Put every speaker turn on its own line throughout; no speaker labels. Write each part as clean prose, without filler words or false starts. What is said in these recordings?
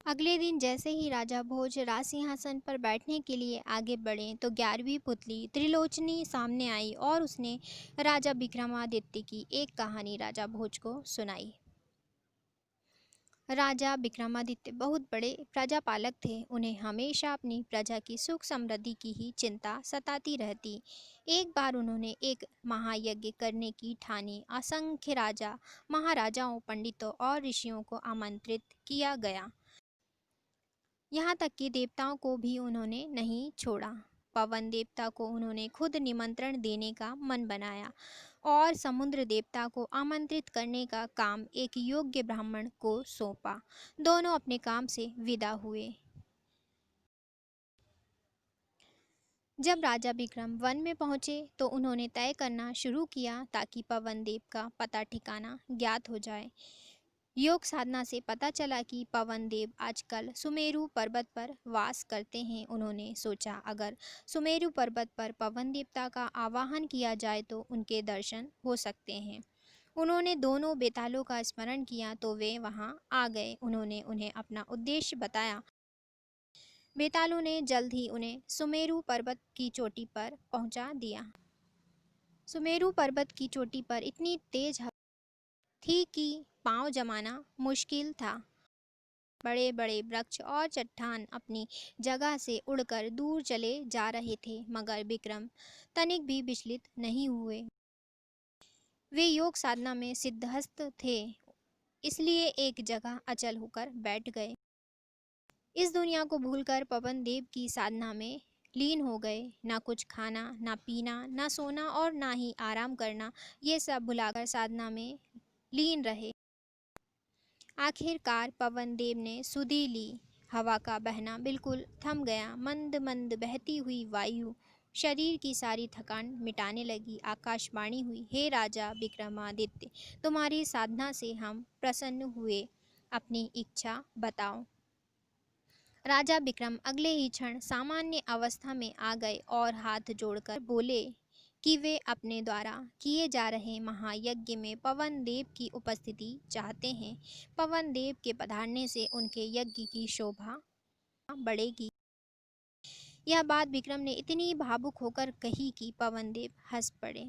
अगले दिन जैसे ही राजा भोज राज सिंहासन पर बैठने के लिए आगे बढ़े तो 11वीं पुतली त्रिलोचनी सामने आई और उसने राजा विक्रमादित्य की एक कहानी राजा भोज को सुनाई। राजा विक्रमादित्य बहुत बड़े प्रजापालक थे। उन्हें हमेशा अपनी प्रजा की सुख समृद्धि की ही चिंता सताती रहती। एक बार उन्होंने एक महायज्ञ करने की ठानी। असंख्य राजा महाराजाओं पंडितों और ऋषियों को आमंत्रित किया गया। यहाँ तक कि देवताओं को भी उन्होंने नहीं छोड़ा। पवन देवता को उन्होंने खुद निमंत्रण देने का मन बनाया और समुद्र देवता को आमंत्रित करने का काम एक योग्य ब्राह्मण को सौंपा। दोनों अपने काम से विदा हुए। जब राजा विक्रम वन में पहुंचे तो उन्होंने तय करना शुरू किया ताकि पवन देव का पता ठिकाना ज्ञात हो जाए। योग साधना से पता चला कि पवन देव आजकल सुमेरु पर्वत पर वास करते हैं। उन्होंने सोचा अगर सुमेरु पर्वत पर पवन देवता का आवाहन किया जाए तो उनके दर्शन हो सकते हैं। उन्होंने दोनों बेतालों का स्मरण किया तो वे वहां आ गए। उन्होंने उन्हें अपना उद्देश्य बताया। बेतालों ने जल्द ही उन्हें सुमेरु पर्वत की चोटी पर पहुंचा दिया। सुमेरु पर्वत की चोटी पर इतनी तेज हवा थी कि पांव जमाना मुश्किल था। बड़े बड़े वृक्ष और चट्टान अपनी जगह से उड़कर दूर चले जा रहे थे, मगर विक्रम तनिक भी विचलित नहीं हुए। वे योग साधना में सिद्धहस्त थे, इसलिए एक जगह अचल होकर बैठ गए। इस दुनिया को भूलकर पवन देव की साधना में लीन हो गए। ना कुछ खाना, ना पीना, ना सोना और ना ही आराम करना, ये सब भुलाकर साधना में लीन रहे। आखिरकार पवन देव ने सुधि ली। हवा का बहना बिल्कुल थम गया। मंद मंद बहती हुई वायु शरीर की सारी थकान मिटाने लगी। आकाशवाणी हुई, हे राजा विक्रमादित्य, तुम्हारी साधना से हम प्रसन्न हुए। अपनी इच्छा बताओ। राजा विक्रम अगले ही क्षण सामान्य अवस्था में आ गए और हाथ जोड़कर बोले कि वे अपने द्वारा किए जा रहे महायज्ञ में पवन देव की उपस्थिति चाहते हैं। पवन देव के पधारने से उनके यज्ञ की शोभा बढ़ेगी। यह बात विक्रम ने इतनी भावुक होकर कही कि पवन देव हंस पड़े।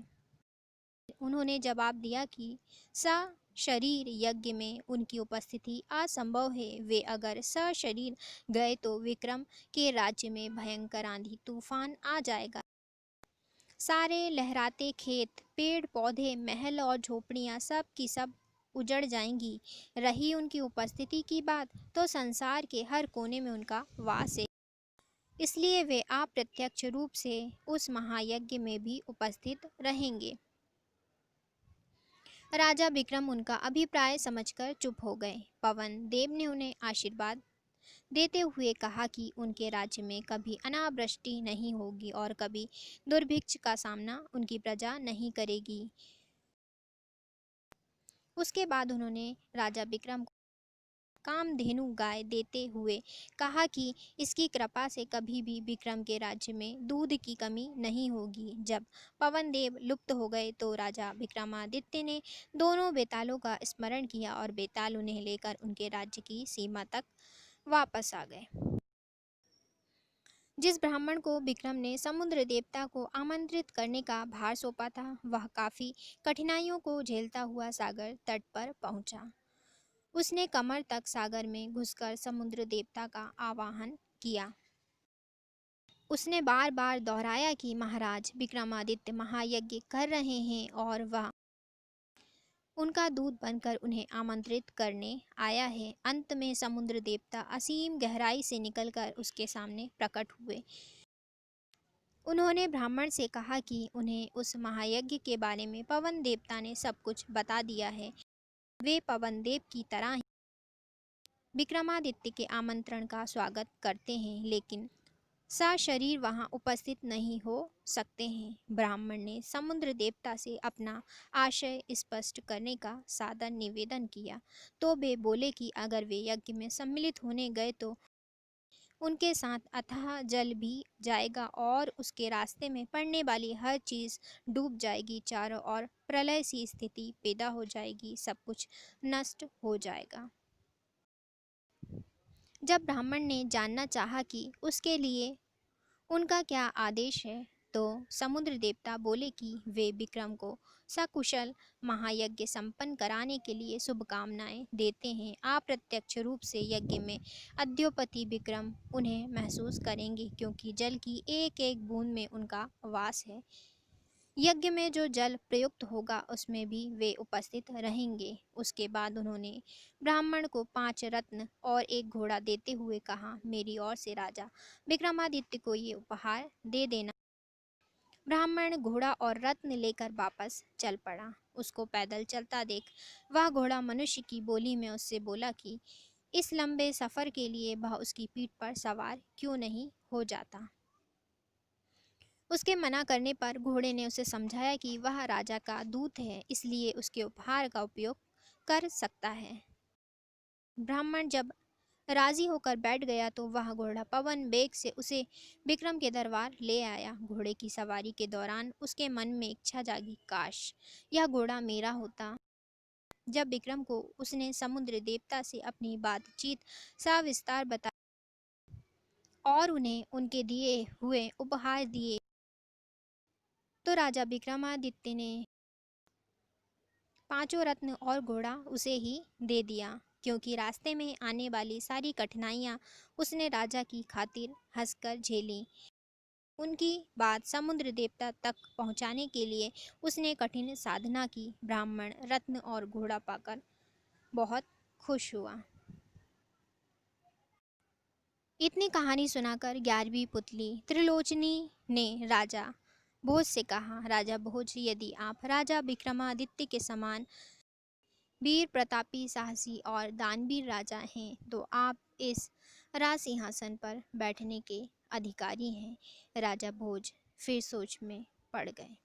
उन्होंने जवाब दिया कि सशरीर यज्ञ में उनकी उपस्थिति असंभव है। वे अगर सशरीर गए तो विक्रम के राज्य में भयंकर आंधी तूफान आ जाएगा। सारे लहराते खेत, पेड़ पौधे, महल और झोपड़ियां सब की सब उजड़ जाएंगी। रही उनकी उपस्थिति की बात तो संसार के हर कोने में उनका वास है। इसलिए वे अप्रत्यक्ष रूप से उस महायज्ञ में भी उपस्थित रहेंगे। राजा विक्रम उनका अभिप्राय समझकर चुप हो गए। पवन देव ने उन्हें आशीर्वाद देते हुए कहा कि उनके राज्य में कभी अनावृष्टि नहीं होगी और कभी दुर्भिक्ष का सामना उनकी प्रजा नहीं करेगी। उसके बाद उन्होंने राजा विक्रम को कामधेनु गाय देते हुए कहा कि इसकी कृपा से कभी भी विक्रम के राज्य में दूध की कमी नहीं होगी। जब पवन देव लुप्त हो गए तो राजा विक्रमादित्य ने दोनों बेतालों का स्मरण किया और बेताल उन्हें लेकर उनके राज्य की सीमा तक वापस आ गए। जिस ब्राह्मण को विक्रम ने समुद्र देवता को आमंत्रित करने का भार सौंपा था, वह काफी कठिनाइयों को झेलता हुआ सागर तट पर पहुंचा। उसने कमर तक सागर में घुसकर समुद्र देवता का आवाहन किया। उसने बार बार दोहराया कि महाराज विक्रमादित्य महायज्ञ कर रहे हैं और वह उनका दूत बनकर उन्हें आमंत्रित करने आया है। अंत में समुद्र देवता असीम गहराई से निकलकर उसके सामने प्रकट हुए। उन्होंने ब्राह्मण से कहा कि उन्हें उस महायज्ञ के बारे में पवन देवता ने सब कुछ बता दिया है। वे पवन देव की तरह ही विक्रमादित्य के आमंत्रण का स्वागत करते हैं, लेकिन सशरीर वहां उपस्थित नहीं हो सकते हैं। ब्राह्मण ने समुद्र देवता से अपना आशय स्पष्ट करने का सादर निवेदन किया तो वे बोले कि अगर वे यज्ञ में सम्मिलित होने गए तो उनके साथ अथाह जल भी जाएगा और उसके रास्ते में पड़ने वाली हर चीज डूब जाएगी। चारों ओर प्रलय सी स्थिति पैदा हो जाएगी। सब कुछ नष्ट हो जाएगा। जब ब्राह्मण ने जानना चाहा कि उसके लिए उनका क्या आदेश है, तो समुद्र देवता बोले कि वे विक्रम को सकुशल महायज्ञ संपन्न कराने के लिए शुभकामनाएं देते हैं। अप्रत्यक्ष रूप से यज्ञ में अद्योपति विक्रम उन्हें महसूस करेंगे, क्योंकि जल की एक एक बूंद में उनका वास है। यज्ञ में जो जल प्रयुक्त होगा उसमें भी वे उपस्थित रहेंगे। उसके बाद उन्होंने ब्राह्मण को 5 रत्न और एक घोड़ा देते हुए कहा, मेरी ओर से राजा विक्रमादित्य को ये उपहार दे देना। ब्राह्मण घोड़ा और रत्न लेकर वापस चल पड़ा। उसको पैदल चलता देख वह घोड़ा मनुष्य की बोली में उससे बोला कि इस लंबे सफर के लिए वह उसकी पीठ पर सवार क्यों नहीं हो जाता। उसके मना करने पर घोड़े ने उसे समझाया कि वह राजा का दूत है, इसलिए उसके उपहार का उपयोग कर सकता है। ब्राह्मण जब राजी होकर बैठ गया तो वह घोड़ा पवन वेग से उसे विक्रम के दरबार ले आया। घोड़े की सवारी के दौरान उसके मन में इच्छा जागी, काश यह घोड़ा मेरा होता। जब विक्रम को उसने समुद्र देवता से अपनी बातचीत सविस्तार बताई और उन्हें उनके दिए हुए उपहार दिए, तो राजा विक्रमादित्य ने 5 रत्न और घोड़ा उसे ही दे दिया, क्योंकि रास्ते में आने वाली सारी कठिनाइयाँ उसने राजा की खातिर हंसकर झेली। उनकी बात समुद्र देवता तक पहुँचाने के लिए उसने कठिन साधना की। ब्राह्मण रत्न और घोड़ा पाकर बहुत खुश हुआ। इतनी कहानी सुनाकर 11वीं पुतली त्रिलोचनी ने राजा भोज से कहा, राजा भोज, यदि आप राजा विक्रमादित्य के समान वीर प्रतापी, साहसी और दानवीर राजा हैं, तो आप इस राज सिंहासन पर बैठने के अधिकारी हैं। राजा भोज फिर सोच में पड़ गए।